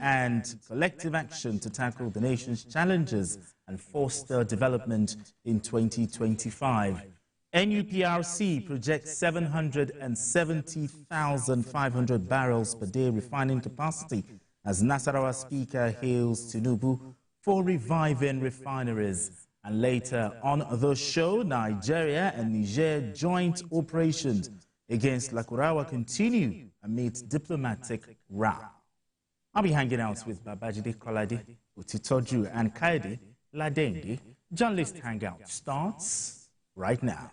and collective action to tackle the nation's challenges and foster development in 2025. NUPRC projects 770,500 barrels per day refining capacity as Nasarawa Speaker hails Tinubu for reviving refineries. And later on the show, Nigeria and Niger joint operations against Lakurawa continue amid diplomatic row. I'll be hanging out with Babajide Kolade, Utitoju, and Kaide Ladende. Journalist Hangout starts right now.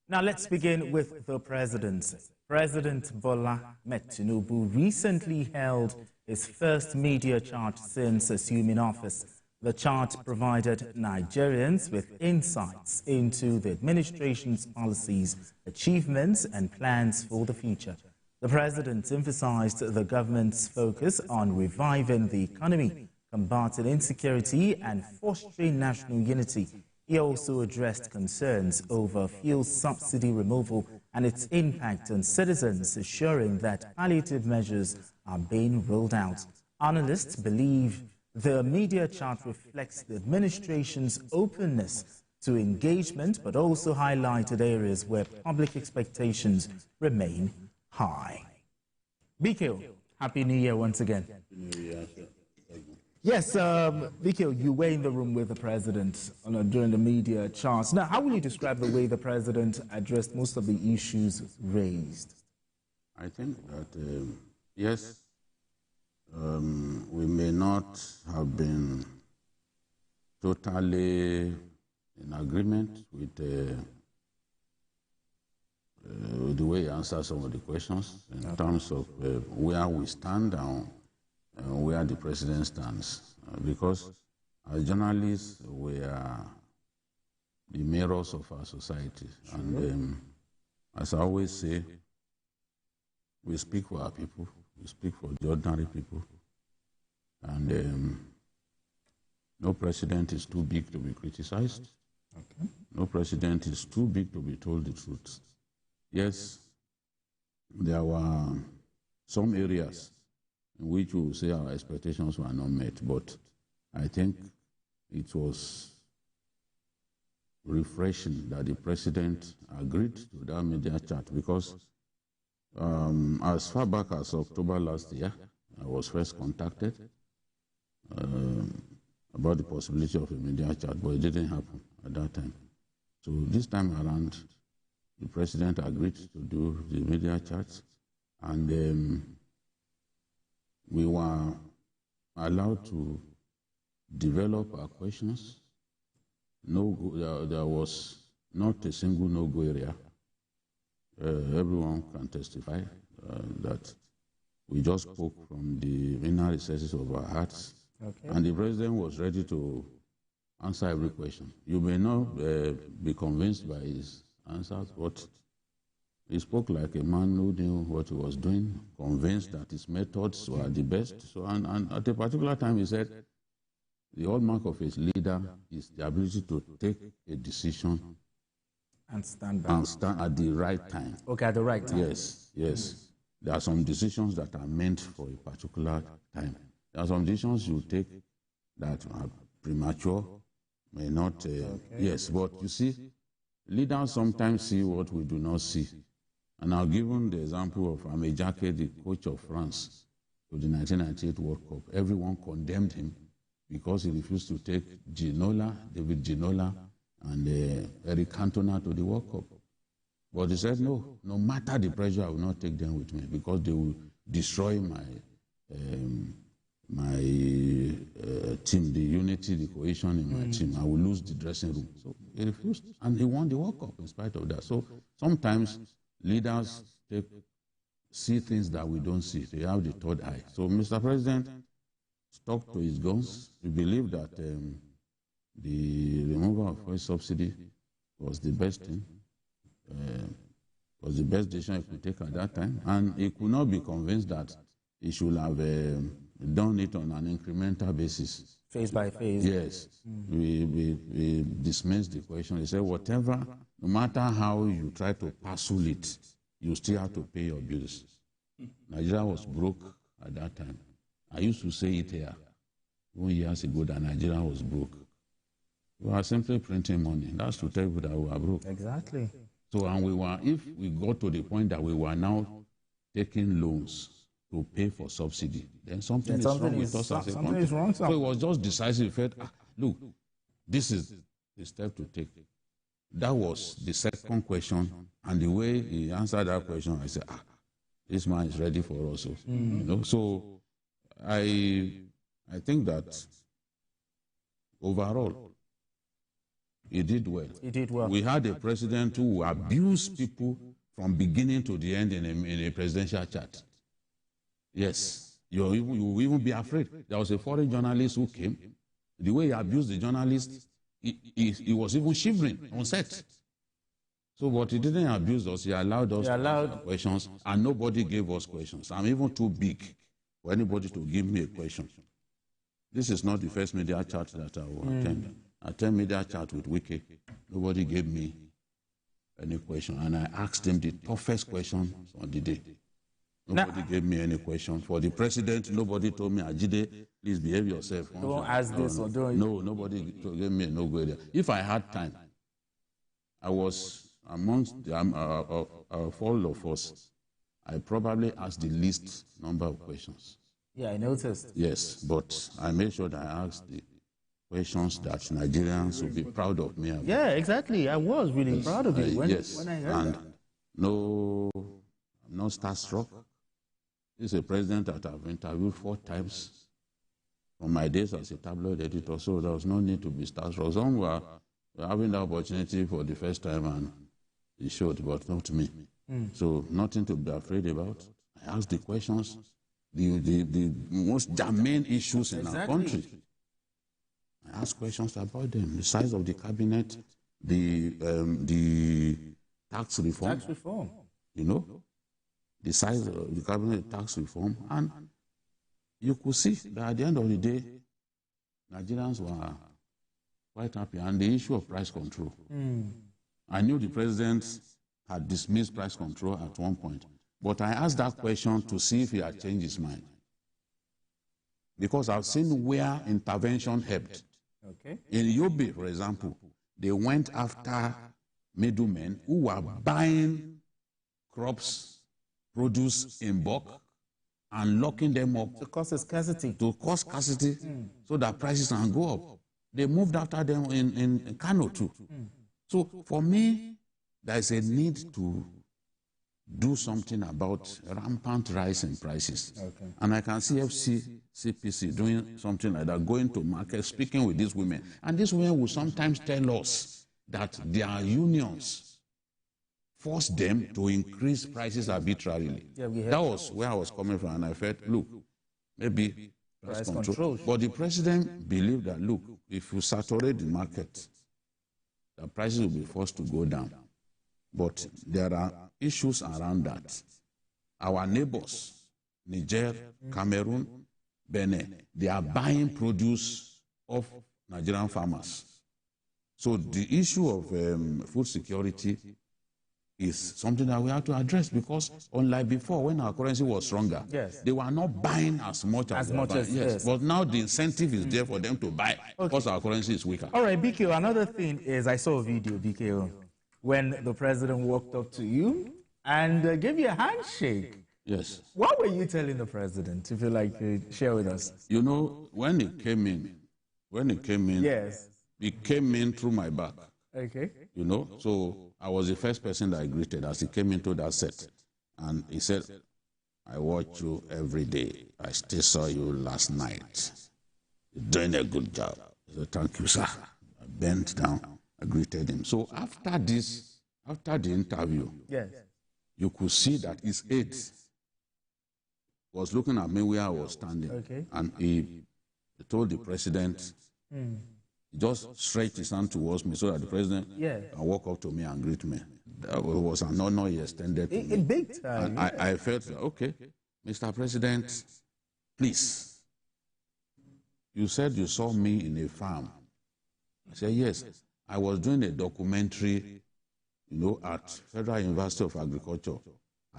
Now let's begin with the presidency. President Bola Tinubu recently held his first media charge since assuming office. The chart provided Nigerians with insights into the administration's policies, achievements, and plans for the future. The president emphasized the government's focus on reviving the economy, combating insecurity, and fostering national unity. He also addressed concerns over fuel subsidy removal and its impact on citizens, assuring that palliative measures are being rolled out. Analysts believe the media chart reflects the administration's openness to engagement, but also highlighted areas where public expectations remain high. Bikio, Happy New Year once again. Happy New Year. Yes, Bikio, you were in the room with the president during the media charts. Now, how will you describe the way the president addressed most of the issues raised? I think that, yes, we may not have been totally in agreement with the way he answered some of the questions in terms of where we stand and where the president stands. Because as journalists, we are the mirrors of our society. Sure. And as I always say, we speak for our people, we speak for the ordinary people. And no president is too big to be criticized. Okay. No president is too big to be told the truth. Yes, there were some areas in which we will say our expectations were not met, but I think it was refreshing that the president agreed to that media chat, because as far back as October last year, I was first contacted about the possibility of a media chat, but it didn't happen at that time. So this time around, the president agreed to do the media chat, and we were allowed to develop our questions. There was not a single no-go area. Everyone can testify that we just spoke from the inner recesses of our hearts. Okay. And the president was ready to answer every question. You may not be convinced by his answers, but he spoke like a man who knew what he was doing, convinced that his methods were the best. So, and at a particular time, he said, the hallmark of his leader is the ability to take a decision and stand back. And stand at the right time. Okay, at the right time. Yes, yes. There are some decisions that are meant for a particular time. There are some decisions you take that are premature, may not, yes, but you see, leaders sometimes see what we do not see. And I've given the example of Amejake, the coach of France, to the 1998 World Cup. Everyone condemned him because he refused to take David Ginola, and Eric Cantona to the World Cup. But he said, no matter the pressure, I will not take them with me because they will destroy my team, the unity, the cohesion in my team. I will lose the dressing room. So he refused, and he won the World Cup in spite of that. So sometimes leaders see things that we don't see. They have the third eye. So Mr. President stuck to his guns. We believe that the removal of fuel subsidy was the best thing, was the best decision he could take at that time. And he could not be convinced that he should have done it on an incremental basis. Phase by phase. Yes. We dismissed the question. He said, whatever no matter how you try to parcel it, you still have to pay your bills. Nigeria was broke at that time. I used to say it here 1 year ago that Nigeria was broke. We were simply printing money. That's to tell you that we were broke. Exactly. So, and we were, if we got to the point that we were now taking loans to pay for subsidy, then something is wrong with us as a country. So it was just decisive. Felt, look, this is the step to take. That was the second question, and the way he answered that question, I said, this man is ready for us. You know, so I think that overall, he did well. He did well. We had a president who abused people from beginning to the end in a presidential chat. Yes, you will even be afraid. There was a foreign journalist who came. The way he abused the journalist, he was even shivering on set. So, but he didn't abuse us. He allowed us to ask questions, and nobody gave us questions. I'm even too big for anybody to give me a question. This is not the first media chat that I will attend. I attend media chat with Wiki. Nobody gave me any question, and I asked him the toughest question on the day. Nobody gave me any question. For the president, nobody told me, Ajide, please behave yourself. Don't ask this or don't. No, nobody gave me no go there. If I had time, I was amongst the all of us. I probably asked the least number of questions. Yeah, I noticed. Yes, but I made sure that I asked the questions that Nigerians will be proud of me about. Yeah, exactly. I was really proud of you when I heard that. No, I'm not starstruck. This is a president that I've interviewed 4 times from my days as a tabloid editor, so there was no need to be starstruck. Some were having the opportunity for the first time and he showed, but not me. So nothing to be afraid about. I asked the questions, the most germane issues in our country. I asked questions about them, the size of the cabinet, the tax reform. Tax reform. You know, the size of the cabinet, tax reform, and you could see that at the end of the day, Nigerians were quite happy. And the issue of price control. I knew the president had dismissed price control at one point, but I asked that question to see if he had changed his mind. Because I've seen where intervention helped. Okay. In Yobe, for example, they went after middlemen who were buying crops, produce in bulk, and locking them up. To cause scarcity. To cause scarcity, so that prices can go up. They moved after them in Kano too. So for me, there is a need to do something about rampant rise in prices. Okay. And I can see FCCPC doing something like that, going to market, speaking with these women. And these women will sometimes tell us that their unions force them to increase prices arbitrarily. Yeah, that was where I was coming from, and I felt, look, maybe price control. But the president believed that, look, if you saturate the market, the prices will be forced to go down. But there are issues around that. Our neighbors, Niger, Cameroon, Benin, they are buying produce of Nigerian farmers. So the issue of food security is something that we have to address, because unlike before, when our currency was stronger, they were not buying as much as yes. But now the incentive is there for them to buy because our currency is weaker. All right, BKO, another thing is I saw a video, BKO, when the president walked up to you and gave you a handshake. Yes. What were you telling the president, if you like to share with us? You know, when he came in, yes, he came in through my back. Okay. You know, so I was the first person that I greeted as he came into that set. And he said, I watch you every day. I still saw you last night. You're doing a good job. I said, thank you, sir. I bent down. I greeted him. So after the interview, yes, you could see that his aide was looking at me where I was standing. Okay. And he told the president, he just stretched his hand towards me so that the president can walk up to me and greet me. That was an honor he extended to me. In big time. And I felt, okay, Mr. President, please. You said you saw me in a farm. I said, yes. I was doing a documentary at Federal University of Agriculture,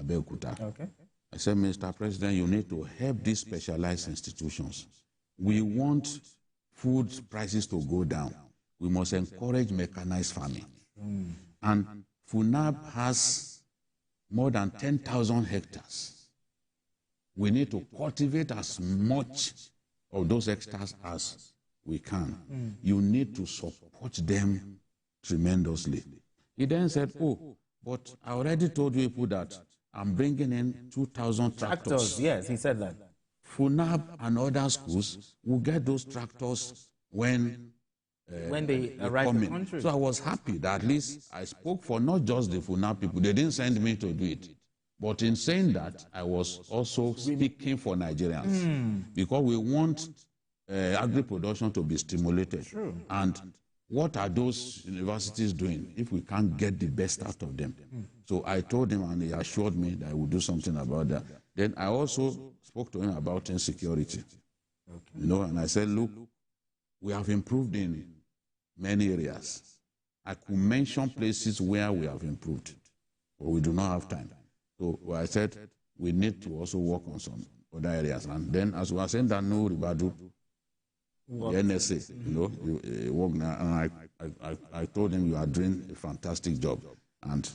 Abeokuta. Okay. I said, Mr. President, you need to help these specialized institutions. We want food prices to go down. We must encourage mechanized farming. And FUNAB has more than 10,000 hectares. We need to cultivate as much of those hectares as we can. You need to support them tremendously. He then said, oh, but I already told you people that I'm bringing in 2,000 tractors. Yes, he said that. FUNAB and other schools will get those tractors when they arrive in the country. So I was happy that at least I spoke for not just the FUNAB people. They didn't send me to do it. But in saying that, I was also speaking for Nigerians. Because we want agri-production to be stimulated. True. And what are those universities doing if we can't get the best out of them? So I told him, and he assured me that I would do something about that. Then I also spoke to him about insecurity. And I said, look, we have improved in many areas. I could mention places where we have improved, but we do not have time. So I said, we need to also work on some other areas. And then, as we were saying that no Ribadu, the NSA, you work now, and I told him you are doing a fantastic job. And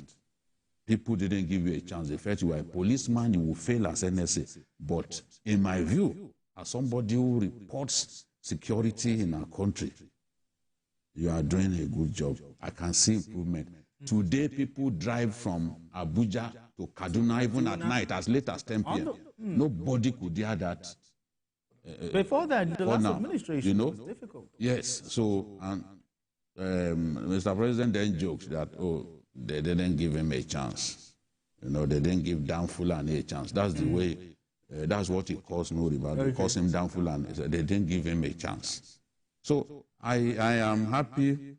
people didn't give you a chance. They felt you were a policeman, you will fail as NSA. But in my view, as somebody who reports security in our country, you are doing a good job. I can see improvement. Today, people drive from Abuja to Kaduna, even at night, as late as 10 p.m. Nobody could hear that. Before that, the last administration was difficult. Yes. So, and Mr. President then jokes that, oh, they didn't give him a chance. They didn't give Dan Fulani a chance. That's the way, that's what he calls Nuriba. They calls him Dan Fulani. They didn't give him a chance. So I am happy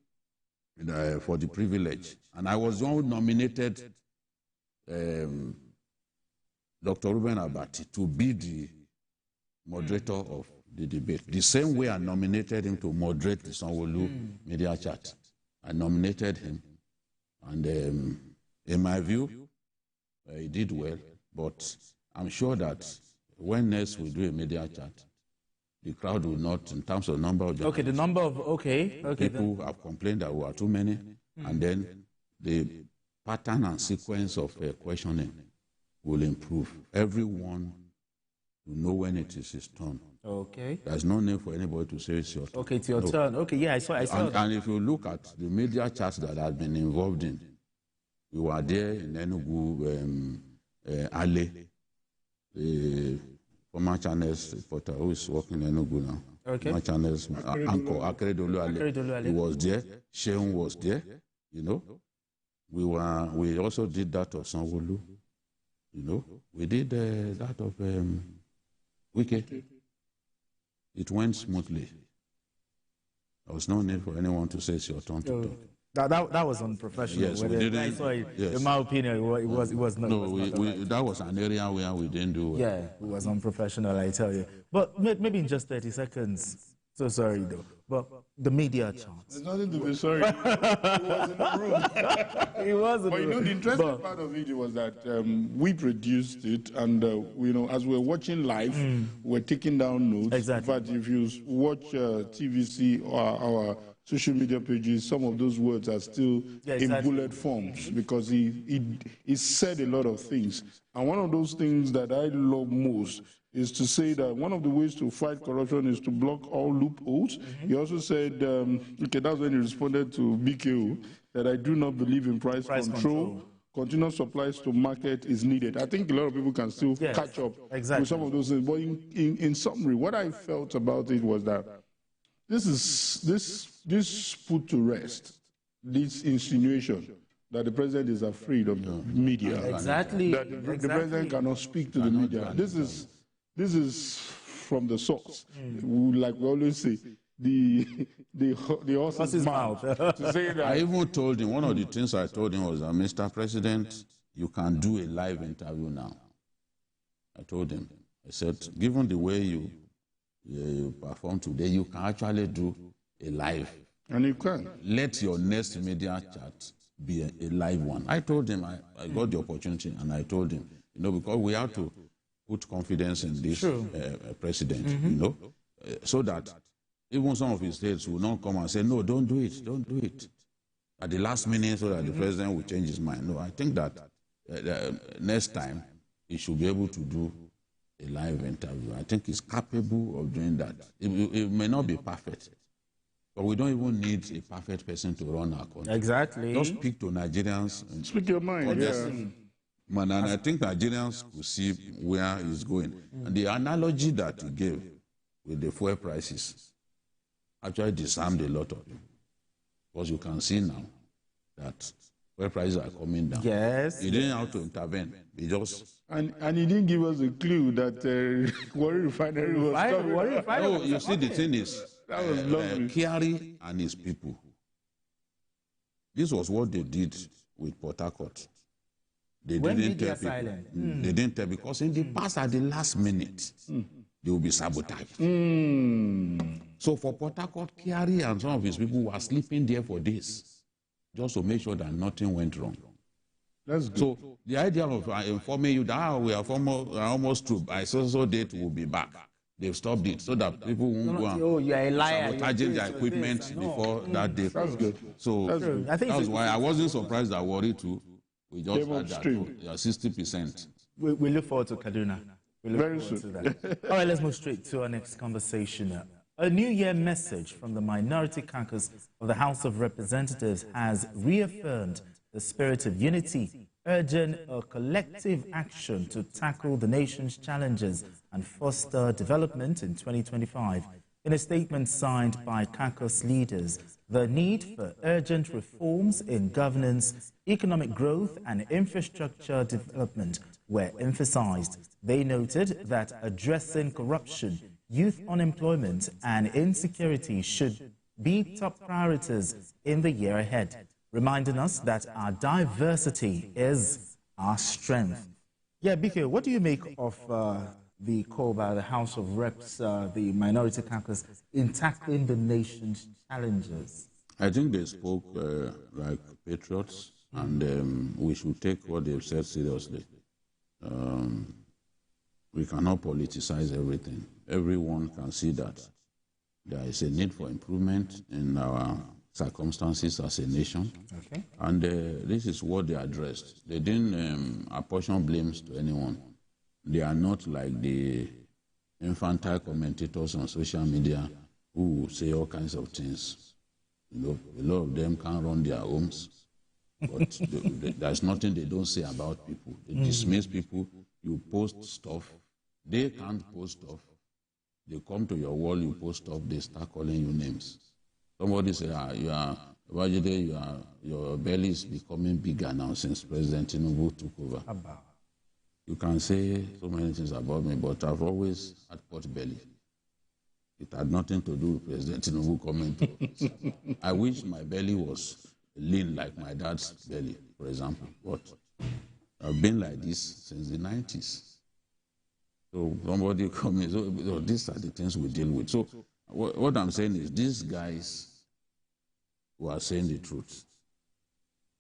for the privilege. And I was the one who nominated Dr. Ruben Abati to be the moderator of the debate. The same way I nominated him to moderate the Sanwo-Olu media chat. I nominated him. And in my view, he did well. But I'm sure that when next we do a media chat, the crowd will not, in terms of number of the number of, people have complained that we are too many. And then the pattern and sequence of questioning will improve. Everyone will know when it is his turn. Okay. There's no need for anybody to say it's your turn. Okay, it's your turn. Okay, yeah, I saw that. And if you look at the media chats that I've been involved in, we were there in Enugu, Ale, the former Channels reporter who is working in Enugu now. Okay. Former Channels anchor, Akeredolu Ale. He was there. Sheun was there. We also did that of Sanwo-Olu. We did that of Wike. It went smoothly. There was no need for anyone to say it's your turn to talk. That was unprofessional. Yes, we didn't. I saw it. In my opinion, it was not. No, that was an area where we didn't do well. Yeah, it was unprofessional, I tell you. But maybe in just 30 seconds. So sorry, though. But the media chance. There's nothing to be sorry. He was in the room. He was in But the room. the interesting part of it was that we produced it, and as we're watching live, we're taking down notes. Exactly. But if you watch TVC or our social media pages, some of those words are still in bullet forms because he said a lot of things. And one of those things that I love most is to say that one of the ways to fight corruption is to block all loopholes. He also said, that's when he responded to BKO, that I do not believe in price control. Continuous supplies to market is needed. I think a lot of people can still catch up with some of those things. But in summary, what I felt about it was that this put to rest this insinuation that the president is afraid of the media. Exactly. That the president cannot speak to the media. This is from the source. Like we always say, the horse's mouth. To say that. I even told him, one of the things I told him was that, Mr. President, you can do a live interview now. I told him, I said, given the way you perform today, you can actually do a live. And you can. Let your next media chat be a live one. I told him, I got the opportunity, and I told him, because we have to put confidence in this president, so that even some of his states will not come and say, no, don't do it at the last minute, so that the president will change his mind. No, I think that next time he should be able to do a live interview. I think he's capable of doing that. It may not be perfect, but we don't even need a perfect person to run our country. Exactly. Just speak to Nigerians. Speak your mind, Man, and I think Nigerians could see where he's going. And the analogy that he gave with the fuel prices actually disarmed a lot of people. Because you can see now that fuel prices are coming down. Yes. He didn't have to intervene. He just... And he didn't give us a clue that Warri Refinery was coming. No, you see, the thing is, that was lovely. Kyari and his people, this was what they did with Port Harcourt. They didn't tell people. They didn't tell, because in the past, at the last minute, they will be sabotaged. So for Port Harcourt, Kyari and some of his people were sleeping there for days, just to make sure that nothing went wrong. That's good. So the idea of informing you that we are almost through, by so date we'll be back. They've stopped it so that people won't go and sabotaging their equipment before that day. That's good. So that's why I wasn't surprised that Warri too. We just had that 60%. We look forward to Kaduna. We look Very forward soon. to that. All right, let's move straight to our next conversation. A New Year message from the minority caucus of the House of Representatives has reaffirmed the spirit of unity, urging a collective action to tackle the nation's challenges and foster development in 2025. In a statement signed by caucus leaders, the need for urgent reforms in governance, economic growth, and infrastructure development were emphasized. They noted that addressing corruption, youth unemployment, and insecurity should be top priorities in the year ahead, reminding us that our diversity is our strength. Yeah, BK, what do you make of the call by the House of Reps, the minority caucus, in tackling the nation's challenges? I think they spoke like patriots, and we should take what they've said seriously. We cannot politicize everything. Everyone can see that there is a need for improvement in our circumstances as a nation. Okay. And this is what they addressed. They didn't apportion blames to anyone. They are not like the infantile commentators on social media who say all kinds of things. A lot of them can't run their homes, but there's nothing they don't say about people. They dismiss people. You post stuff. They can't post stuff. They come to your wall, you post stuff, they start calling you names. Somebody say, your belly is becoming bigger now since President Tinubu took over. You can say so many things about me, but I've always had pot belly. It had nothing to do with President Tinubu coming to office. I wish my belly was lean like my dad's belly, for example. But I've been like this since the 90s. So somebody coming, so these are the things we deal with. So what I'm saying is these guys who are saying the truth,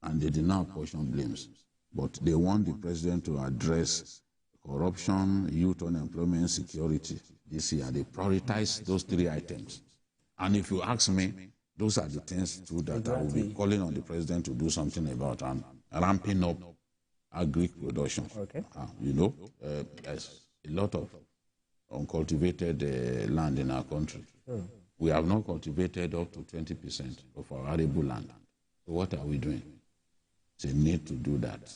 and they did not apportion blames, but they want the president to address corruption, youth unemployment, security this year. They prioritize those three items. And if you ask me, those are the things too that I will be calling on the president to do something about, and ramping up agri production. Okay. There's a lot of uncultivated land in our country. We have not cultivated up to 20% of our arable land. So what are we doing? It's a need to do that.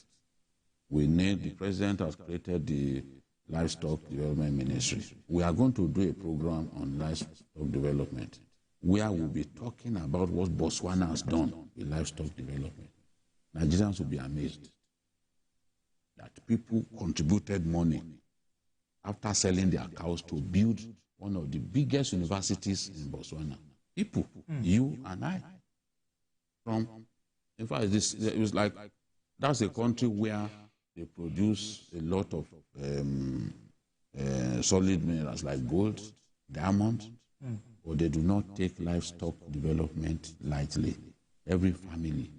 We need, the president has created the Livestock Development Ministry. We are going to do a program on livestock development where we'll be talking about what Botswana has done with livestock development. Nigerians will be amazed that people contributed money after selling their cows to build one of the biggest universities in Botswana. People, you and I. In fact, it was like, that's a country where they produce a lot of solid minerals like gold, diamond, but they do not take livestock development lightly. Every family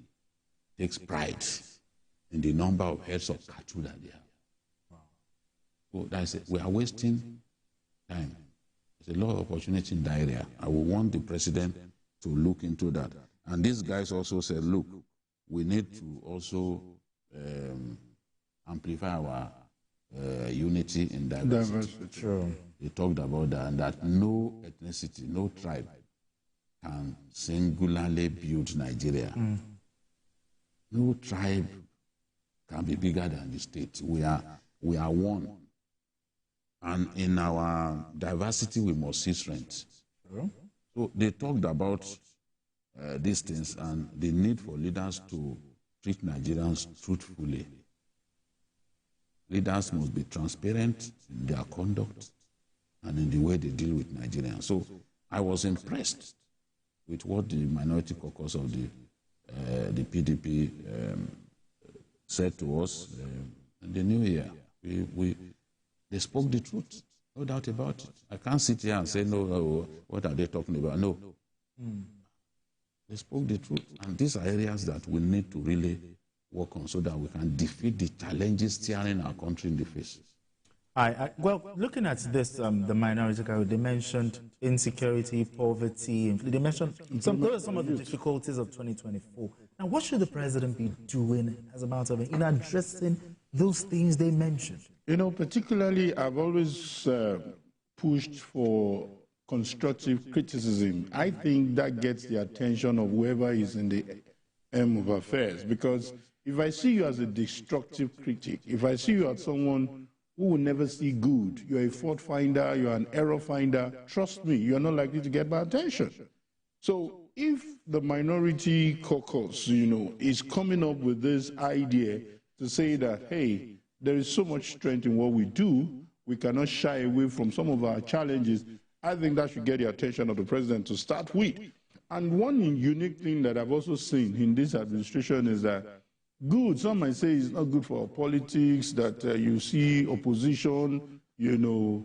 takes pride in the number of heads of cattle that they have. Wow. So that's it. We are wasting time. There's a lot of opportunity in that area. I will want the president to look into that. And these guys also said, look, we need to also amplify our unity in diversity. Sure. They talked about that, and that no ethnicity, no tribe can singularly build Nigeria. No tribe can be bigger than the state. We are one. And in our diversity, we must see strength. So they talked about these things and the need for leaders to treat Nigerians truthfully. Leaders must be transparent in their conduct and in the way they deal with Nigerians. So I was impressed with what the minority caucus of the PDP said to us in the new year. They spoke the truth, no doubt about it. I can't sit here and say, no, what are they talking about? No. They spoke the truth. And these are areas that we need to really work on so that we can defeat the challenges staring our country in the face. Well, looking at this, the minority group, they mentioned insecurity, poverty, they mentioned those are some of the difficulties of 2024. Now, what should the president be doing as a matter of in addressing those things they mentioned? You know, particularly, I've always pushed for constructive criticism. I think that gets the attention of whoever is in the aim of affairs. Because if I see you as a destructive critic, if I see you as someone who will never see good, you're a fault finder, you're an error finder, trust me, you're not likely to get my attention. So if the minority caucus, you know, is coming up with this idea to say that, hey, there is so much strength in what we do, we cannot shy away from some of our challenges, I think that should get the attention of the president to start with. And one unique thing that I've also seen in this administration is that good, some might say it's not good for politics, that you see opposition, you know,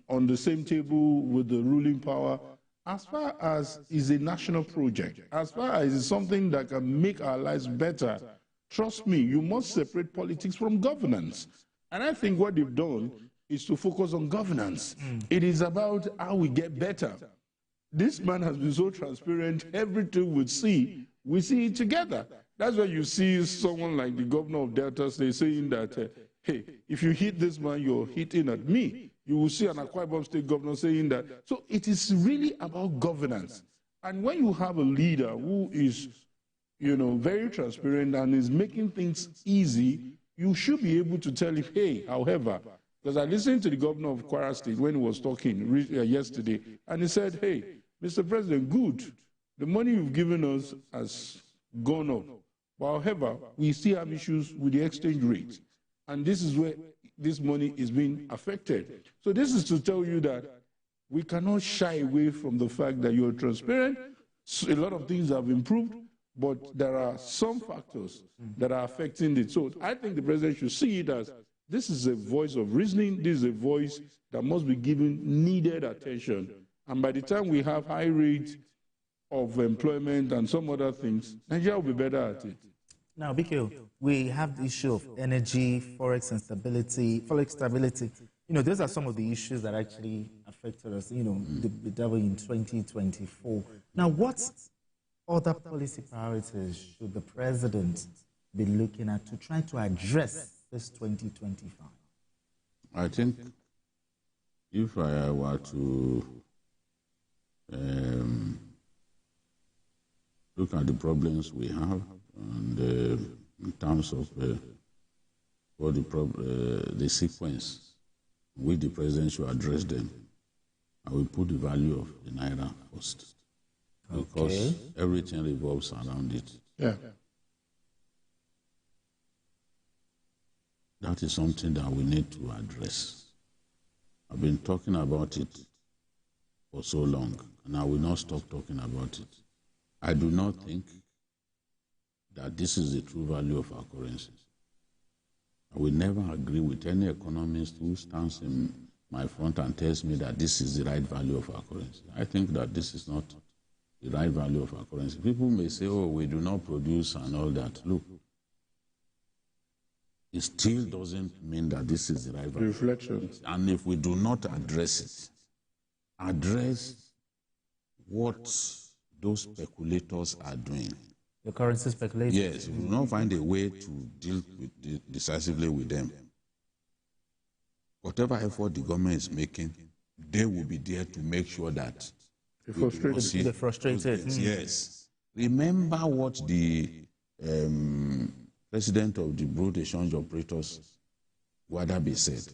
on the same table with the ruling power. As far as is a national project, as far as it's something that can make our lives better, trust me, you must separate politics from governance. And I think what they've done is to focus on governance. It is about how we get better. This man has been so transparent, everything we see it together. That's why you see someone like the governor of Delta State saying that, hey, if you hit this man, you're hitting at me. You will see an Akwa Ibom State governor saying that. So it is really about governance. And when you have a leader who is, you know, very transparent and is making things easy, you should be able to tell him, hey, however, because I listened to the governor of Kwara State when he was talking yesterday, and he said, hey, Mr. President, good. The money you've given us has gone up. But however, we still have issues with the exchange rate. And this is where this money is being affected. So this is to tell you that we cannot shy away from the fact that you're transparent. So a lot of things have improved, but there are some factors that are affecting it. So I think the president should see it as this is a voice of reasoning. This is a voice that must be given needed attention. And by the time we have high rates of employment and some other things, Nigeria will be better at it. Now, Biko, we have the issue of energy, Forex and stability, Forex stability. You know, those are some of the issues that actually affected us, you know, the devil in 2024. Now, what other policy priorities should the president be looking at to try to address this 2025? I think if I were to look at the problems we have and in terms of what the sequence with the president should address them, I will put the value of the Naira first. Because everything revolves around it. Yeah. That is something that we need to address. I've been talking about it for so long, and I will not stop talking about it. I do not think that this is the true value of our currencies. I will never agree with any economist who stands in my front and tells me that this is the right value of our currency. I think that this is not the right value of our currency. People may say, oh, we do not produce and all that. Look, it still doesn't mean that this is the right value. Reflection. And if we do not address what those speculators are doing. The currency speculators? Yes, we will not find a way to deal decisively with them. Whatever effort the government is making, they will be there to make sure that they're frustrated. Yes. Remember what the president of the Broad Exchange Operators, Wadabi, said.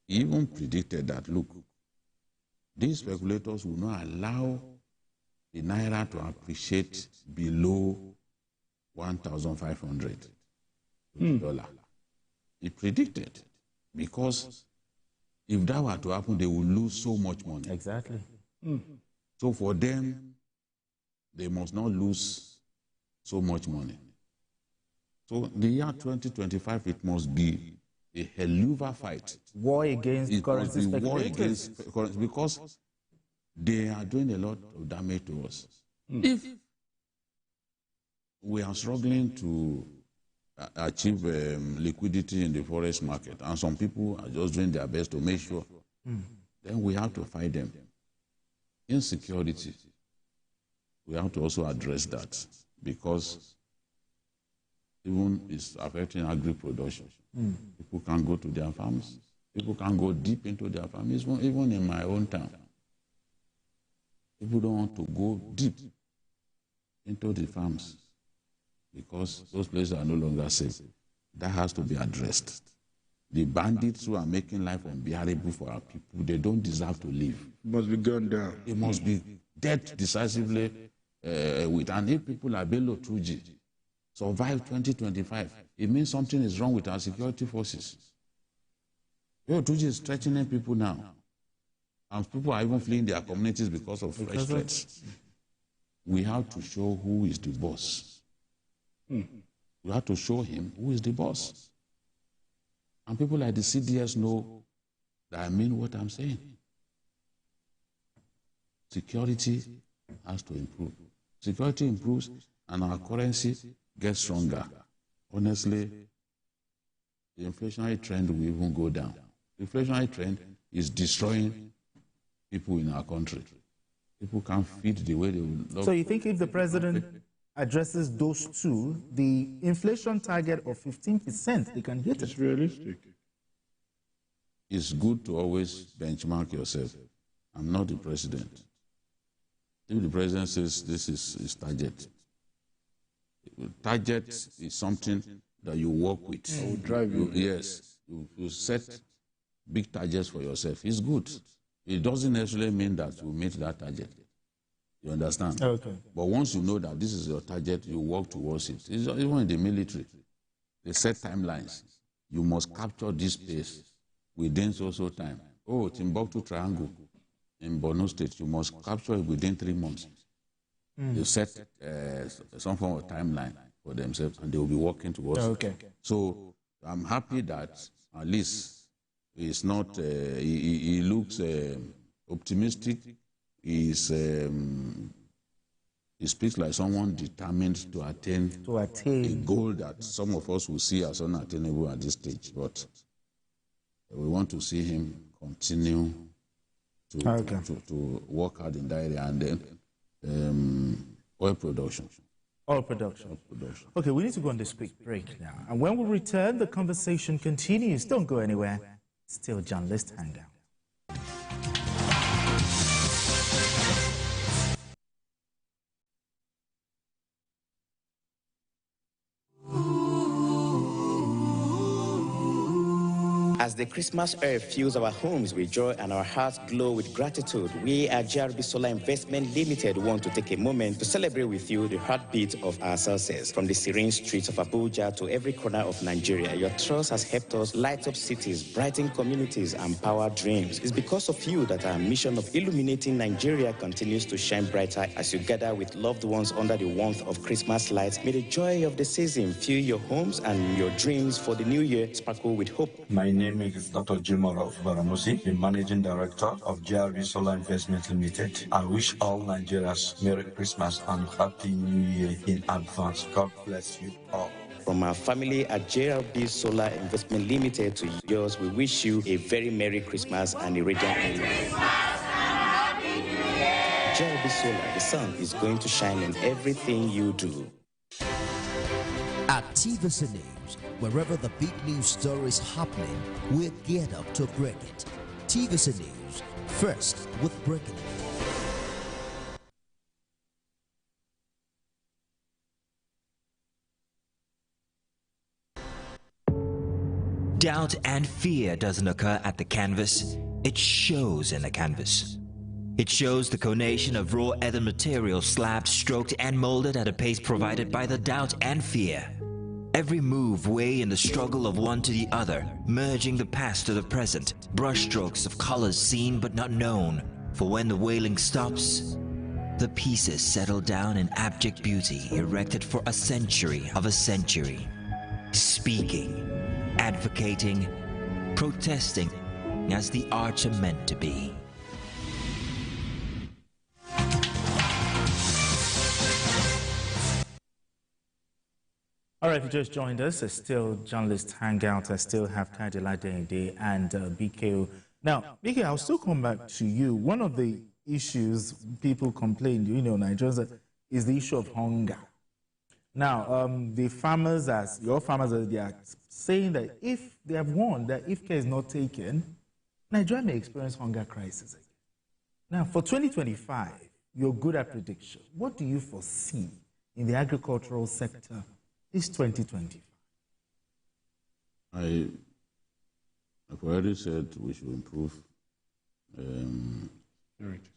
He even predicted that, look, these speculators will not allow the naira to appreciate below 1,500 $1. He predicted, because if that were to happen, they will lose so much money. Exactly. So for them, they must not lose so much money. So the year 2025, it must be a hell-of-a fight. War against currency speculators. War against currency, because they are doing a lot of damage to us. If we are struggling to achieve liquidity in the forex market, and some people are just doing their best to make sure, then we have to fight them. Insecurity, we have to also address that, because even it's affecting agri-production. People can't go to their farms. People can't go deep into their farms, even in my own town. People don't want to go deep into the farms because those places are no longer safe. That has to be addressed. The bandits who are making life unbearable for our people, they don't deserve to live. It must be gunned down. It must be dealt decisively with. And if people are below 2G, survive 2025, it means something is wrong with our security forces. 2G is threatening people now. And people are even fleeing their communities because of fresh threats. We have to show who is the boss. We have to show him who is the boss. And people like the CDS know that I mean what I'm saying. Security has to improve. Security improves and our currency gets stronger. Honestly, the inflationary trend will even go down. The inflationary trend is destroying people in our country. People can't feed the way they would love. So you think if the president addresses those two, the inflation target of 15%, they can hit it? It's realistic. It's good to always benchmark yourself. I'm not the president. If the president says this is his target, target is something that you work with. I will drive you. Yes. You set big targets for yourself. It's good. It doesn't necessarily mean that you meet that target. You understand? Okay. But once you know that this is your target, you work towards it. It's even in the military, they set timelines. You must capture this place within so time. Oh, Timbuktu Triangle in Borno State, you must capture it within 3 months. You set some form of timeline for themselves, and they will be working towards it. So I'm happy that at least it's not, he looks optimistic. He speaks like someone determined to attain a goal that some of us will see as unattainable at this stage. But we want to see him continue to work hard in that area. And then oil production. Oil production. Okay, we need to go on this quick break now. And when we return, the conversation continues. Don't go anywhere. Still Journalist Hangout. As the Christmas air fills our homes with joy and our hearts glow with gratitude, we at GRB Solar Investment Limited want to take a moment to celebrate with you the heartbeat of our success. From the serene streets of Abuja to every corner of Nigeria, your trust has helped us light up cities, brighten communities, and power dreams. It's because of you that our mission of illuminating Nigeria continues to shine brighter as you gather with loved ones under the warmth of Christmas lights. May the joy of the season fill your homes and your dreams for the new year sparkle with hope. My name name is Dr. Jimorov Baramusi, the Managing Director of GRB Solar Investment Limited. I wish all Nigerians Merry Christmas and Happy New Year in advance. God bless you all. From our family at JRB Solar Investment Limited to yours, we wish you a very Merry Christmas and a radiant New Year. JRB Solar, the sun is going to shine in everything you do. At TVC News, wherever the big news story is happening, we're geared up to break it. TVC News, first with breaking it. Doubt and fear doesn't occur at the canvas, it shows in the canvas. It shows the conation of raw earthen material slabbed, stroked and molded at a pace provided by the doubt and fear. Every move weigh in the struggle of one to the other, merging the past to the present, brushstrokes of colors seen but not known. For when the wailing stops, the pieces settle down in abject beauty erected for a century of a century. Speaking, advocating, protesting as the arts are meant to be. All right, if you just joined us, it's still journalist Hangout. I still have Tajila Dende and BKO. Now, BKO, I'll still come back to you. One of the issues people complain, Nigerians, is the issue of hunger. Now, the farmers, your farmers, they are saying that if they have warned that if care is not taken, Nigeria may experience hunger crisis again. Now, for 2025, you're good at prediction. What do you foresee in the agricultural sector this 2025? I've already said we should improve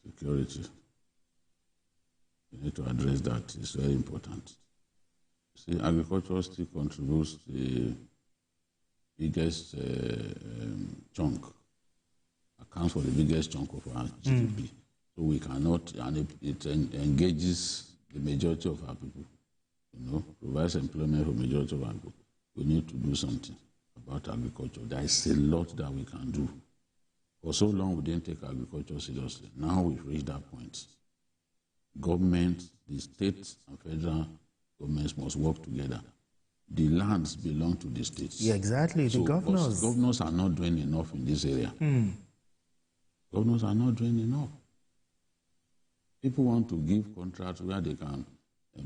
security. We need to address that. It's very important. See, agriculture still contributes the biggest chunk, accounts for the biggest chunk of our GDP. So we cannot, and it engages the majority of our people, provides employment for the majority of our people. We need to do something about agriculture. There is a lot that we can do. For so long, we didn't take agriculture seriously. Now we've reached that point. Government, the state and federal governments must work together. The lands belong to the states. Yeah, exactly. The governors. Governors are not doing enough in this area. Governors are not doing enough. People want to give contracts where they can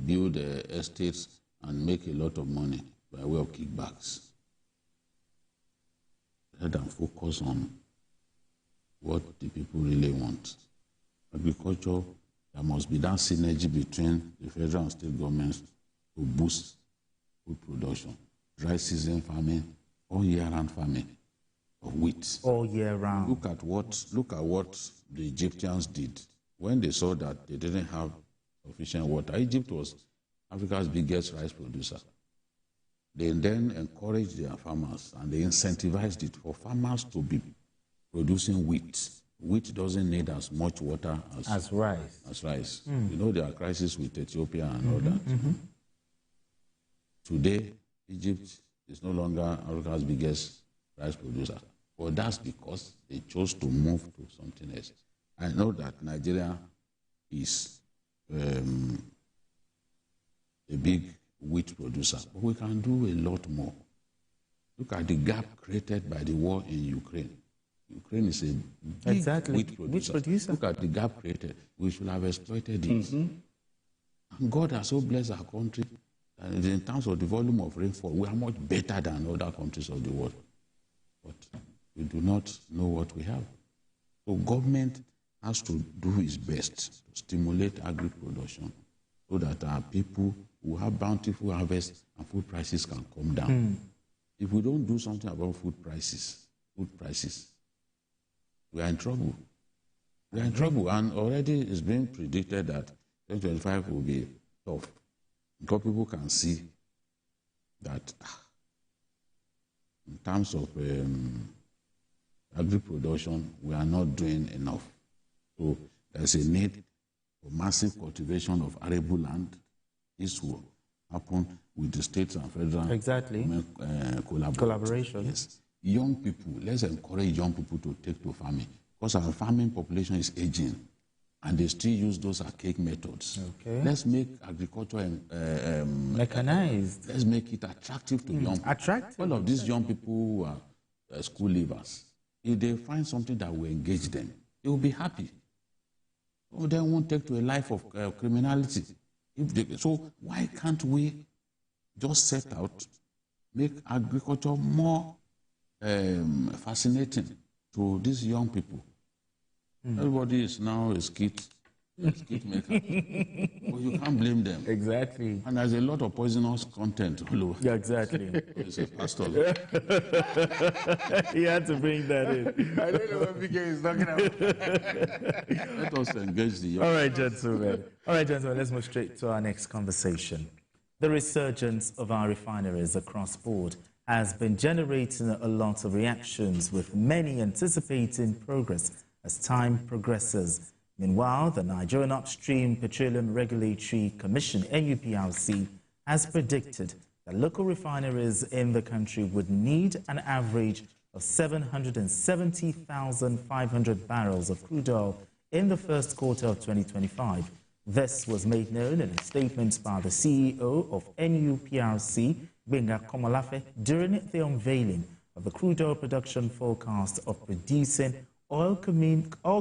build estates and make a lot of money by way of kickbacks. Rather than focus on what the people really want. Agriculture, there must be that synergy between the federal and state governments to boost food production. Dry season farming, all year round farming of wheat. All year round. Look at what the Egyptians did when they saw that they didn't have sufficient water. Egypt was Africa's biggest rice producer. They then encouraged their farmers and they incentivized it for farmers to be producing wheat. Wheat doesn't need as much water as rice. There are crises with Ethiopia and all that. Today, Egypt is no longer Africa's biggest rice producer. But that's because they chose to move to something else. I know that Nigeria is a big wheat producer, but we can do a lot more. Look at the gap created by the war in Ukraine. Ukraine is a big wheat producer. Look at the gap created. We should have exploited it. And God has so blessed our country that in terms of the volume of rainfall, we are much better than other countries of the world. But we do not know what we have. So government has to do its best to stimulate agri-production so that our people who have bountiful harvests and food prices can come down. If we don't do something about food prices, we are in trouble. We are in trouble, and already it's been predicted that 2025 will be tough. Because people can see that in terms of agri-production, we are not doing enough. So there's a need for massive cultivation of arable land. This will happen with the states and federal collaboration. Yes. young people, let's encourage young people to take to farming, because our farming population is aging, and they still use those archaic methods. Okay. Let's make agriculture mechanized. Let's make it attractive to young people. Attractive. All of these young people who are school leavers, if they find something that will engage them, they will be happy. Or they won't take to a life of criminality. So why can't we just set out, make agriculture more fascinating to these young people? Everybody is now a skit maker. Well, you can't blame them. Exactly. And there's a lot of poisonous content all over. Yeah, exactly. It's a pastor. He had to bring that in. I don't know what PK is talking about. Let us engage the young. All right, gentlemen. Let's move straight to our next conversation. The resurgence of our refineries across board has been generating a lot of reactions, with many anticipating progress as time progresses. Meanwhile, the Nigerian Upstream Petroleum Regulatory Commission, NUPRC, has predicted that local refineries in the country would need an average of 770,500 barrels of crude oil in the first quarter of 2025. This was made known in a statement by the CEO of NUPRC, Benga Komolafe, during the unveiling of the crude oil production forecast of producing oil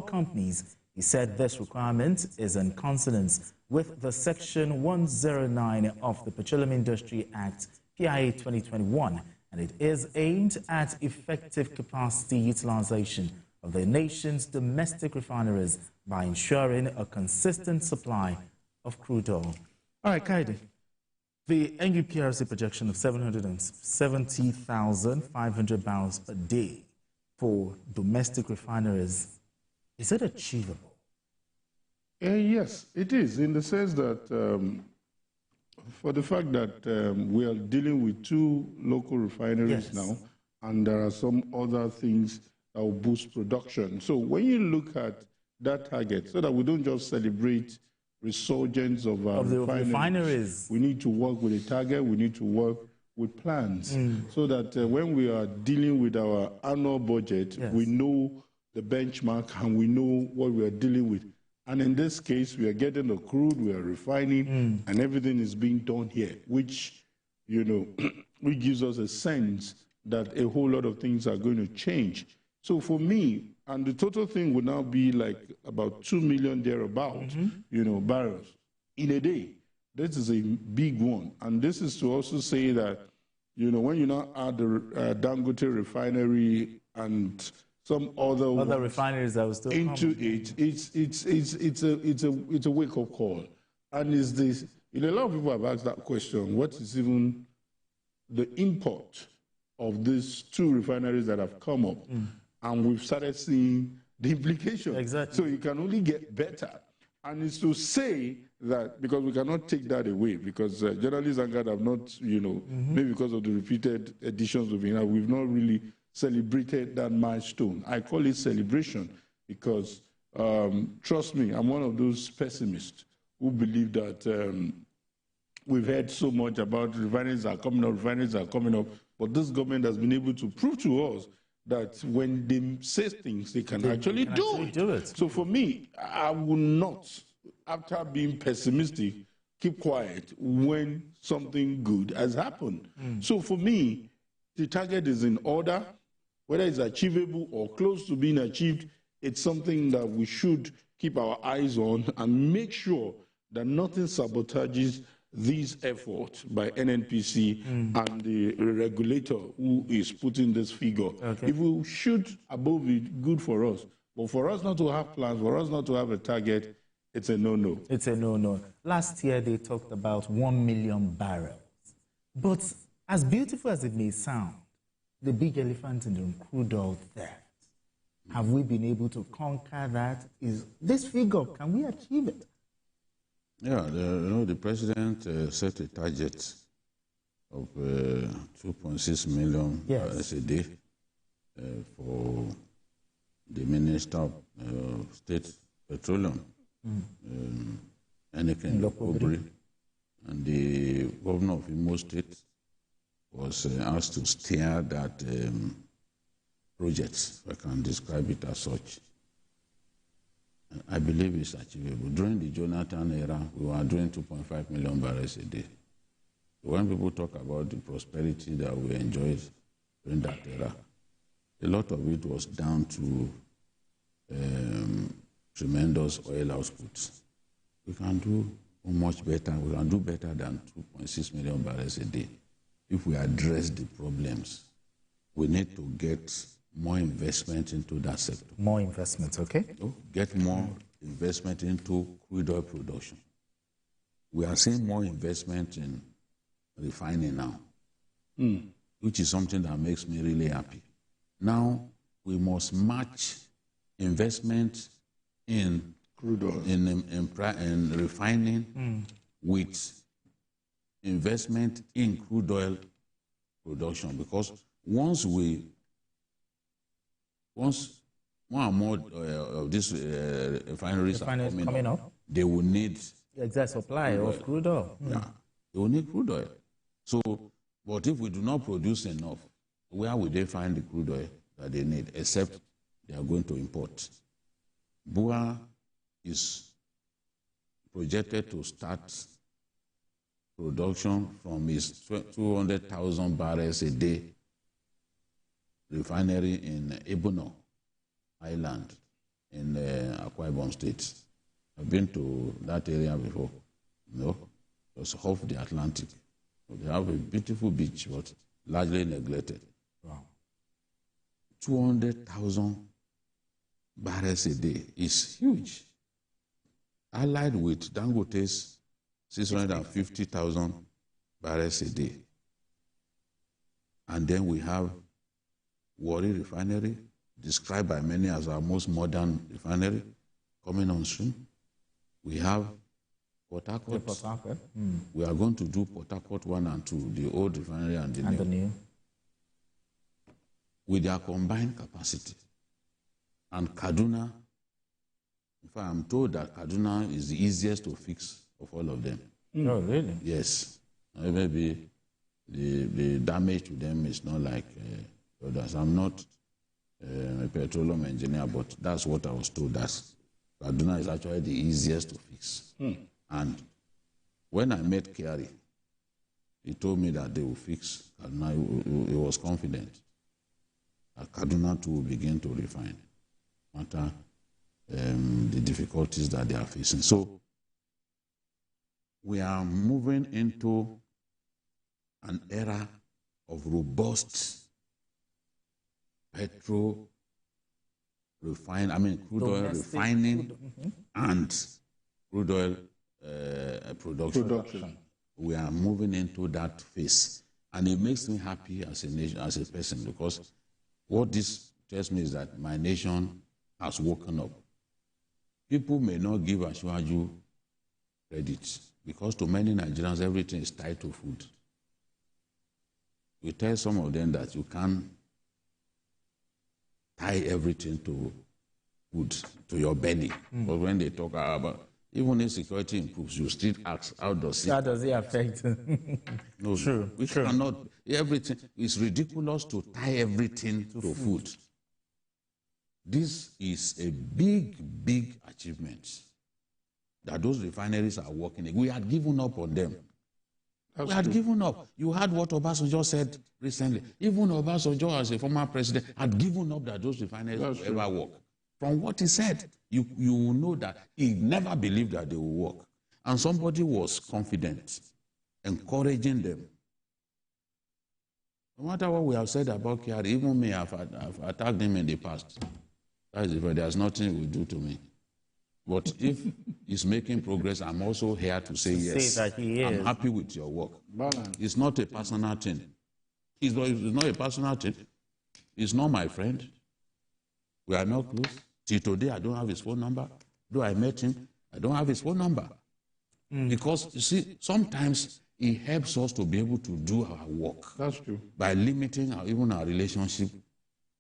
companies. He said this requirement is in consonance with the Section 109 of the Petroleum Industry Act, PIA 2021, and it is aimed at effective capacity utilization of the nation's domestic refineries by ensuring a consistent supply of crude oil. All right, Kaide, the NUPRC projection of 770,500 barrels per day for domestic refineries, is it achievable? Yes, it is, in the sense that for the fact that we are dealing with 2 local refineries now, and there are some other things that will boost production. So when you look at that target, so that we don't just celebrate resurgence of the refineries, we need to work with a target, we need to work with plans, so that when we are dealing with our annual budget, we know the benchmark and we know what we are dealing with. And in this case, we are getting the crude, we are refining, and everything is being done here, which, you know, which gives us a sense that a whole lot of things are going to change. So for me, and the total thing would now be like about 2 million thereabout, you know, barrels in a day. This is a big one. And this is to also say that, you know, when you now add the Dangote refinery and some other refineries that was still into it, it's a wake-up call. And is this, you know, a lot of people have asked that question, what is even the import of these 2 refineries that have come up? And we've started seeing the implications. Exactly. So you can only get better. And it's to say that, because we cannot take that away, because journalists and God have not, you know, maybe because of the repeated editions we've been having, we've not really celebrated that milestone. I call it celebration because, trust me, I'm one of those pessimists who believe that we've heard so much about refineries are coming up, but this government has been able to prove to us that when they say things, they can actually do it. So for me, I will not, after being pessimistic, keep quiet when something good has happened. So for me, the target is in order. Whether it's achievable or close to being achieved, it's something that we should keep our eyes on and make sure that nothing sabotages these efforts by NNPC and the regulator who is putting this figure. If we shoot above it, good for us. But for us not to have plans, for us not to have a target, it's a no-no. It's a no-no. Last year, they talked about 1 million barrels. But as beautiful as it may sound, the big elephant in the room, crude oil theft. Have we been able to conquer that? Is this figure, can we achieve it? Yeah, the president set a target of 2.6 million barrels a day for the Minister of State Petroleum, Eniken Obri, and the governor of Imo State was asked to steer that projects, if I can describe it as such. I believe it's achievable. During the Jonathan era, we were doing 2.5 million barrels a day. When people talk about the prosperity that we enjoyed during that era, a lot of it was down to tremendous oil output. We can do much better. We can do better than 2.6 million barrels a day if we address the problems. We need to get more investment into that sector. More investment, okay. So get more investment into crude oil production. We are seeing more investment in refining now, which is something that makes me really happy. Now, we must match investment in crude oil, in refining with investment in crude oil production, because once more and more of these refineries are coming up, they will need exact supply of crude oil. Yeah, they will need crude oil. So, but if we do not produce enough, where will they find the crude oil that they need, except they are going to import? BUA is projected to start production from its 200,000 barrels a day refinery in Ebono Island in Akwa Ibom State. I've been to that area before. No, it was off the Atlantic. They have a beautiful beach, but largely neglected. Wow. 200,000 barrels a day is huge. Allied with Dangote's 650,000 barrels a day. And then we have Warri Refinery, described by many as our most modern refinery, coming on stream. We have Port Harcourt. We are going to do Port Harcourt 1 and 2, the old refinery and the new. With their combined capacity. And Kaduna, in fact, I'm told that Kaduna is the easiest to fix of all of them. Oh, really? Yes. Maybe the damage to them is not like others. I'm not a petroleum engineer, but that's what I was told. That Kaduna is actually the easiest to fix. And when I met Kerry, he told me that they will fix Kaduna. He was confident that Kaduna too will begin to refine, no matter the difficulties that they are facing. So we are moving into an era of robust crude oil refining and crude oil production. We are moving into that phase. And it makes me happy as a nation, as a person, because what this tells me is that my nation has woken up. People may not give Ashwaju credit, because to many Nigerians, everything is tied to food. We tell some of them that you can't tie everything to food, to your belly. But when they talk about, even if security improves, you still ask, how does it affect? No, true. We cannot, everything, it's ridiculous to tie everything to food. This is a big, big achievement that those refineries are working. We had given up on them. We had given up. You heard what Obasanjo said recently. Even Obasanjo, as a former president, had given up that those refineries will ever work. From what he said, you will know that he never believed that they will work. And somebody was confident, encouraging them. No matter what we have said about Kyari, even me, I've attacked him in the past. That is, there's nothing he will do to me. But if he's making progress, I'm also here to say yes. That he is. I'm happy with your work. It's not a personal thing. It's not a personal thing. He's not my friend. We are not close. Till today, I don't have his phone number. Though I met him, I don't have his phone number. Because, you see, sometimes it helps us to be able to do our work. That's true. By limiting even our relationship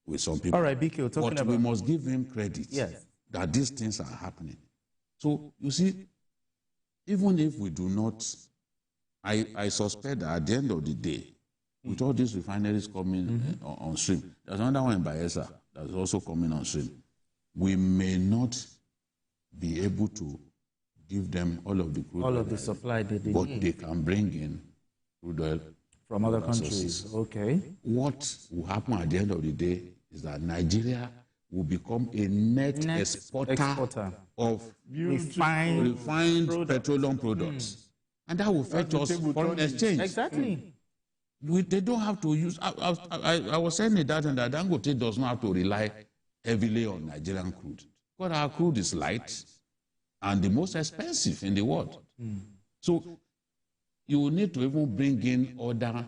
with some people. All right, BK, but we must give him credit. Yes. That these things are happening. So, you see, even if we do not, I suspect that at the end of the day, with all these refineries coming on stream. There's another one in Bayelsa that's also coming on stream. We may not be able to give them all of the crude oil, the supply that they but need. they can bring in crude oil from other countries. sources. Okay. What will happen at the end of the day is that Nigeria will become a net exporter of refined petroleum products. And that will fetch us foreign exchange. Exactly. They don't have to use, I was saying that Dangote does not have to rely heavily on Nigerian crude. Because our crude is light and the most expensive in the world. So you will need to even bring in other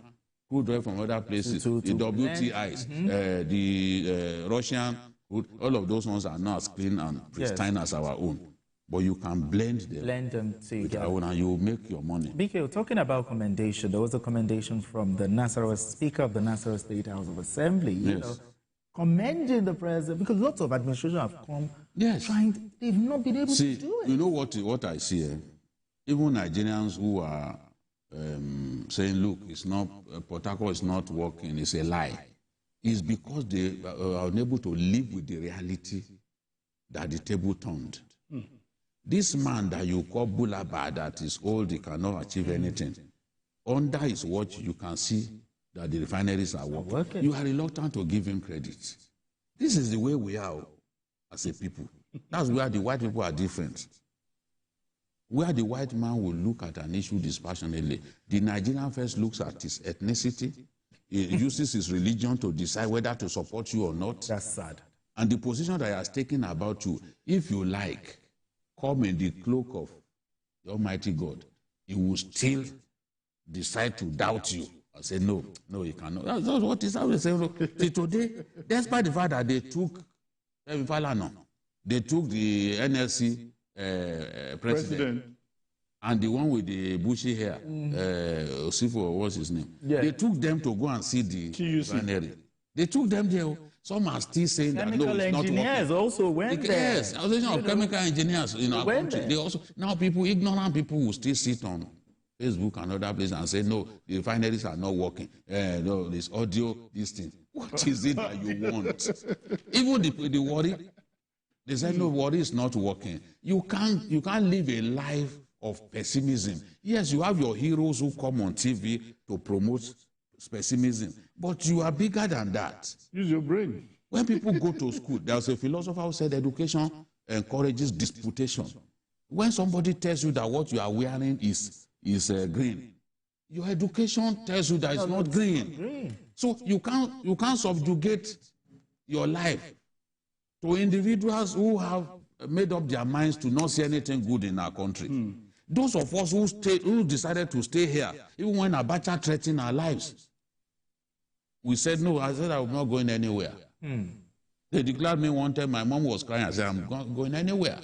crude oil from other places, the WTIs, the Russian crude, all of those ones are not as clean and pristine as our own. But you can blend them together and you will make your money. BK, talking about commendation, there was a commendation from the Nasarawa Speaker of the Nasarawa State House of Assembly, you know, commending the president, because lots of administration have come trying, they've not been able to do it. You know what I see? Even Nigerians who are saying, look, it's not, Port Harcourt is not working, it's a lie. It's because they are unable to live with the reality that the table turned. This man that you call Bulaba, that is old, he cannot achieve anything. Under his watch, you can see that the refineries are working. You are reluctant to give him credit. This is the way we are as a people. That's where the white people are different. Where the white man will look at an issue dispassionately, the Nigerian first looks at his ethnicity, he uses his religion to decide whether to support you or not. That's sad. And the position that he has taken about you, if you like, come in the cloak of the Almighty God, he will still decide to doubt you and say, no, he cannot. That's what is always saying. See, today, despite the fact that they took the NLC president and the one with the bushy hair, Osifo, what's his name? Yeah. They took them to go and see the refinery. They took them there. Some are still saying that no, it's not working. Chemical engineers also went there. Yes, Association of Chemical Engineers in our country. They also, now ignorant people will still sit on Facebook and other places and say, no, the refineries are not working. No, this audio, this thing. What is it that you want? Even the worry, they said, no, worry is not working. You can't live a life of pessimism. Yes, you have your heroes who come on TV to promote pessimism, but you are bigger than that. Use your brain. When people go to school, there's a philosopher who said education encourages disputation. When somebody tells you that what you are wearing is green, your education tells you that it's not green. So you can't subjugate your life to individuals who have made up their minds to not see anything good in our country. Those of us who decided to stay here, even when Abacha threatened our lives, we said, no, I said I was not going anywhere. They declared me one time, my mom was crying, I said, I'm not going anywhere.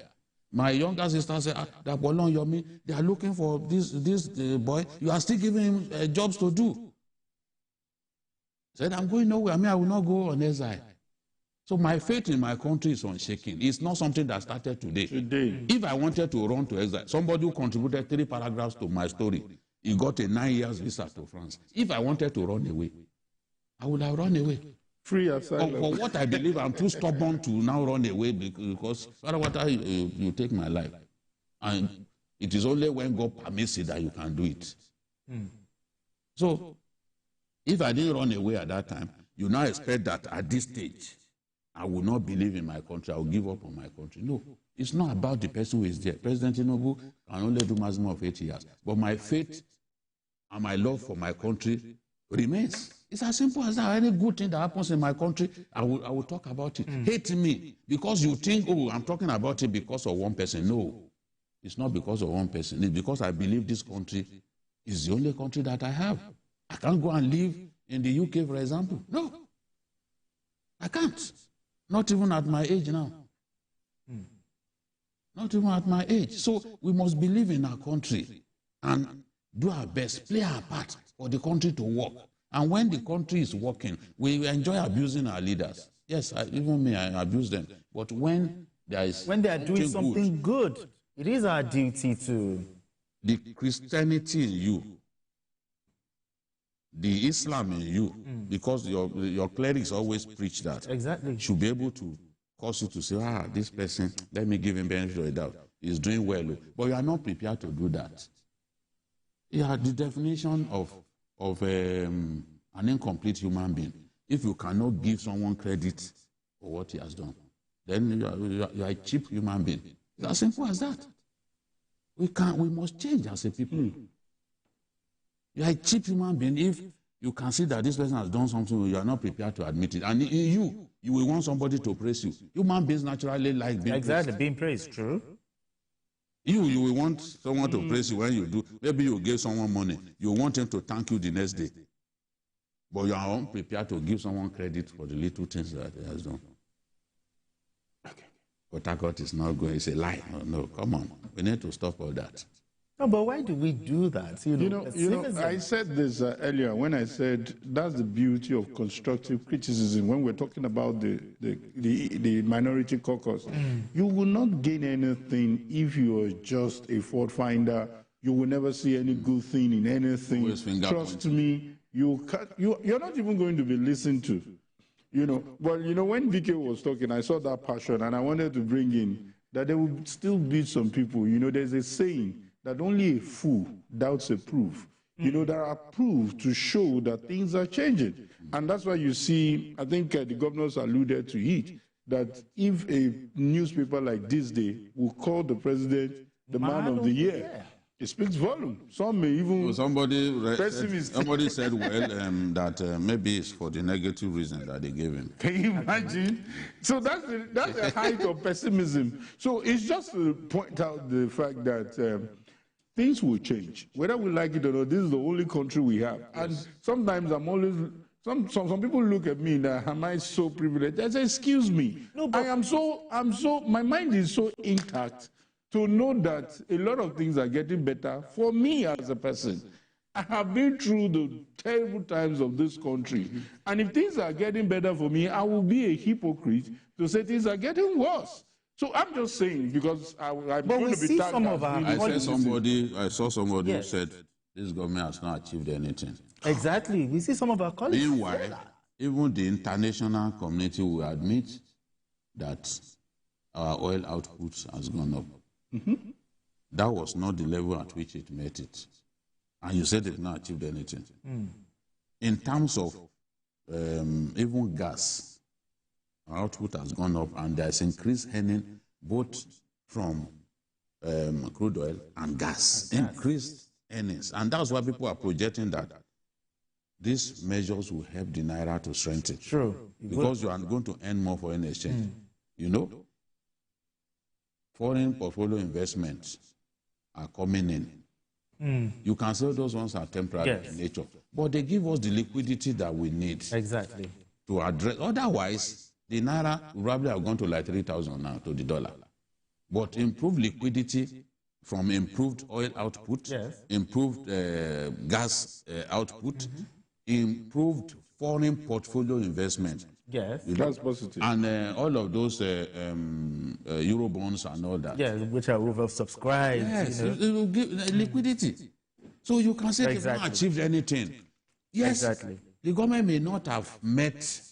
My younger sister said, they are looking for this boy, you are still giving him jobs to do. I said, I'm going nowhere, I will not go on exile. So my faith in my country is unshaken. It's not something that started today. If I wanted to run to exile, somebody who contributed 3 paragraphs to my story, he got a 9 years visa to France. If I wanted to run away, I would have run away. Free asylum. For what I believe, I'm too stubborn to now run away because you take my life. And it is only when God permits it that you can do it. So if I didn't run away at that time, you now expect that at this stage, I will not believe in my country, I will give up on my country. No, it's not about the person who is there. President Tinubu can only do maximum of 8 years. But my faith and my love for my country remains. It's as simple as that. Any good thing that happens in my country, I will talk about it. Hate me because you think, oh, I'm talking about it because of one person. No, it's not because of one person. It's because I believe this country is the only country that I have. I can't go and live in the UK, for example. No, I can't. Not even at my age now. Not even at my age. So we must believe in our country and do our best, play our part for the country to work. And when the country is working, we enjoy abusing our leaders. Yes, even me, I abuse them. But when they are doing something good, it is our duty to... The Christianity in you the Islam in you, because your clerics always preach that. Exactly. Should be able to cause you to say, this person, let me give him benefit of the doubt. He's doing well. But you are not prepared to do that. Yeah, the definition of an incomplete human being, if you cannot give someone credit for what he has done, then you are a cheap human being. It's as simple as that. We must change as a people. You are a cheap human being if you can see that this person has done something, you are not prepared to admit it. And you will want somebody to praise you. Human beings naturally like being praised. Being praised, true. You will want someone to praise you when you do. Maybe you give someone money. You want him to thank you the next day. But you are unprepared to give someone credit for the little things that he has done. Okay. But Hangout is not going. It's a lie. No, come on. We need to stop all that. No, but why do we do that? You know, I said this earlier when I said that's the beauty of constructive criticism. When we're talking about the minority caucus, you will not gain anything if you are just a fault finder. You will never see any good thing in anything. Trust me, you're not even going to be listened to. But when VK was talking, I saw that passion, and I wanted to bring in that there will still be some people. There's a saying that only a fool doubts a proof. There are proofs to show that things are changing. And that's why you see, I think the governors alluded to it, that if a newspaper like This Day will call the president the man of the year, it speaks volume. Some may even... Somebody said, that maybe it's for the negative reason that they gave him. Can you imagine? So that's the height of pessimism. So it's just to point out the fact that things will change. Whether we like it or not, this is the only country we have. And sometimes I'm always... Some people look at me that, am I so privileged? I say, excuse me. No, but my mind is so intact to know that a lot of things are getting better for me as a person. I have been through the terrible times of this country. And if things are getting better for me, I will be a hypocrite to say things are getting worse. So I'm just saying, because I'm going to be tagged I saw somebody who said, this government has not achieved anything. Exactly. We see some of our colleagues. Meanwhile, even the international community will admit that our oil output has gone up. That was not the level at which it met it. And you said they've not achieved anything. In terms of even gas, our output has gone up, and there's increased earning both from crude oil and gas. Increased earnings. And that's why people are projecting that these measures will help the Naira to strengthen. True. Because you are going to earn more foreign exchange. Foreign portfolio investments are coming in. You can say those ones are temporary in nature, but they give us the liquidity that we need. Exactly. To address. Otherwise, the Naira would probably have gone to like 3,000 now to the dollar. But improved liquidity from improved oil output, improved gas output, improved foreign portfolio investment. Yes, that's positive. And all of those Euro bonds and all that. Yes, which are oversubscribed. Yes, it will give liquidity. So you can say they've not achieved anything. Yes, the government may not have met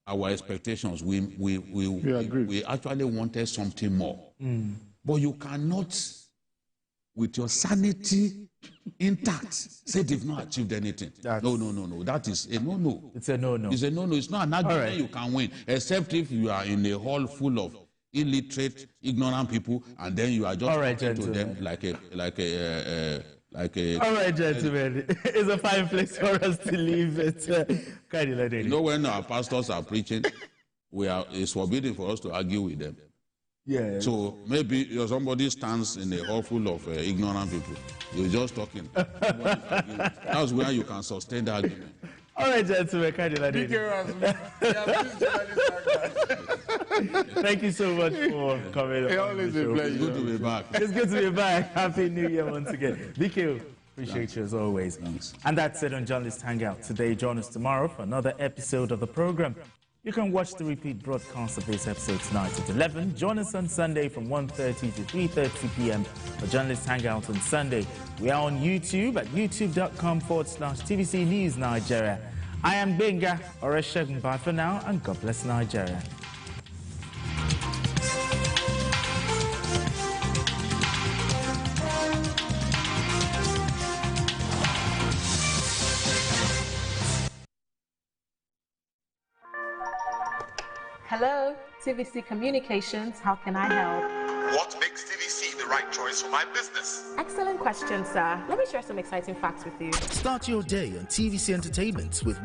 our expectations. We actually wanted something more. But you cannot, with your sanity intact, say they've not achieved anything. No. That is a no-no. It's a no-no. It's a no-no. It's not an argument you can win, except if you are in a hall full of illiterate, ignorant people, and then you are just talking to them like a All right, gentlemen. It's a fine place for us to leave it. When our pastors are preaching, it's forbidden for us to argue with them. Yeah. So maybe somebody stands in a hall full of ignorant people. You're just talking. That's where you can sustain the argument. All right, gentlemen. Thank you so much for coming. It's always a pleasure. It's good to be back. It's good to be back. Happy New Year once again. BQ, appreciate you as always. Thanks. And that's it on Journalist Hangout today. Join us tomorrow for another episode of the program. You can watch the repeat broadcast of this episode tonight at 11. Join us on Sunday from 1:30 to 3:30 p.m. for Journalist Hangout on Sunday. We are on YouTube at youtube.com/TVC News Nigeria. I am Benga Oreshegun. Bye for now, and God bless Nigeria. Hello, TVC Communications. How can I help? What makes TVC the right choice for my business? Excellent question, sir. Let me share some exciting facts with you. Start your day on TVC Entertainment with